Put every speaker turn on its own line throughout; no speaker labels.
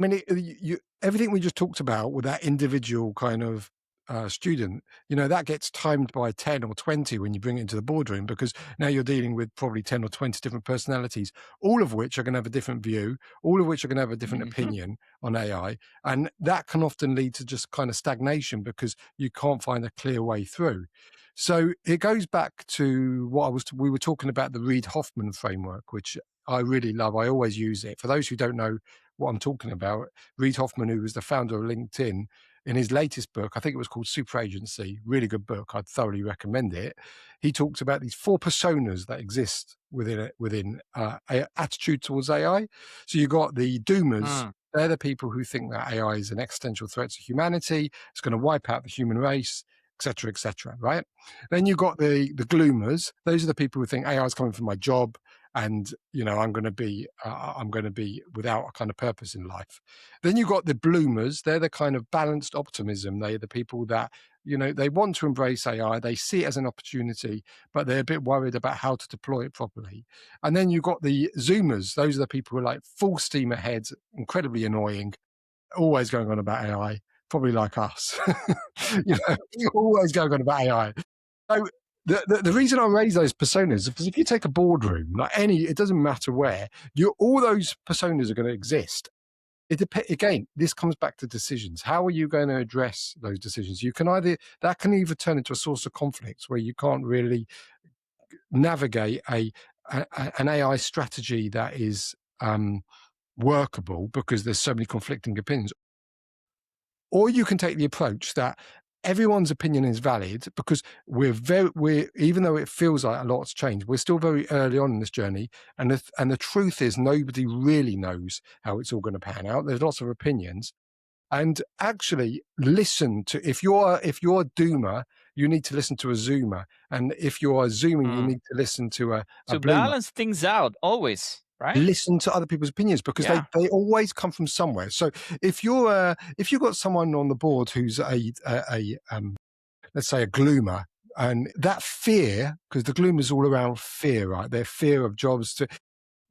I mean, everything we just talked about with that individual kind of student, that gets timed by 10 or 20 when you bring it into the boardroom, because now you're dealing with probably 10 or 20 different personalities, all of which are going to have a different view, all of which are going to have a different
Hmm.
opinion on AI. And that can often lead to just kind of stagnation because you can't find a clear way through. So it goes back to we were talking about the Reid Hoffman framework, which I really love. I always use it. For those who don't know what I'm talking about, Reid Hoffman, who was the founder of LinkedIn, in his latest book, I think it was called Super Agency, really good book. I'd thoroughly recommend it. He talks about these four personas that exist within attitude towards AI. So you've got the doomers.
Mm.
They're the people who think that AI is an existential threat to humanity. It's going to wipe out the human race, etc., etc. Right? Then you've got the gloomers. Those are the people who think AI is coming for my job, and I'm going to be without a kind of purpose in life. Then you've got the bloomers. They're the kind of balanced optimism. They're the people that they want to embrace AI. They see it as an opportunity, but they're a bit worried about how to deploy it properly. And then you've got the zoomers. Those are the people who are like full steam ahead, incredibly annoying, always going on about AI, probably like us. Always going on about AI. So the reason I raise those personas is because if you take a boardroom, it doesn't matter where, all those personas are going to exist. Again, this comes back to decisions. How are you going to address those decisions? That can either turn into a source of conflict where you can't really navigate an AI strategy that is workable because there's so many conflicting opinions, or you can take the approach that everyone's opinion is valid because we're even though it feels like a lot's changed, we're still very early on in this journey, and the truth is nobody really knows how it's all going to pan out. There's lots of opinions, and actually listen to, if you're a doomer, you need to listen to a zoomer, and if you're a zoomer, you
Mm.
need to listen to a
To
bloomer.
balance things out, always, right?
Listen to other people's opinions because
Yeah.
they always come from somewhere. So if you've got someone on the board who's let's say a gloomer, and that fear, because the gloom is all around fear, right? Their fear of jobs,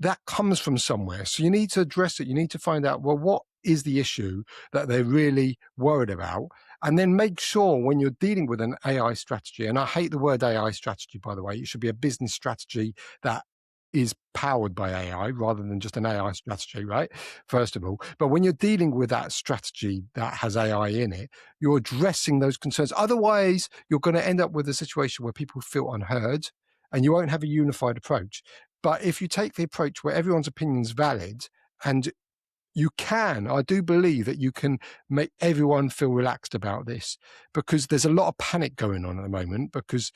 that comes from somewhere. So you need to address it. You need to find out, well, what is the issue that they're really worried about? And then make sure when you're dealing with an AI strategy, and I hate the word AI strategy, by the way, it should be a business strategy that is powered by AI rather than just an AI strategy, right? First of all. But when you're dealing with that strategy that has AI in it, you're addressing those concerns. Otherwise, you're going to end up with a situation where people feel unheard and you won't have a unified approach. But if you take the approach where everyone's opinion is valid, and I do believe that you can make everyone feel relaxed about this, because there's a lot of panic going on at the moment because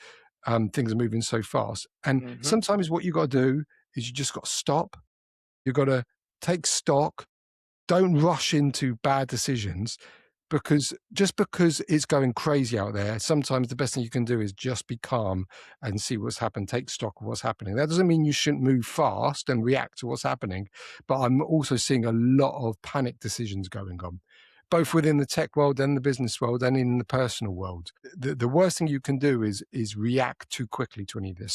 things are moving so fast. And
Hmm.
sometimes what you got to do is you just got to stop. You've got to take stock. Don't rush into bad decisions, because just because it's going crazy out there, sometimes the best thing you can do is just be calm and see what's happened, take stock of what's happening. That doesn't mean you shouldn't move fast and react to what's happening, but I'm also seeing a lot of panic decisions going on, both within the tech world and the business world and in the personal world. The worst thing you can do is react too quickly to any of this.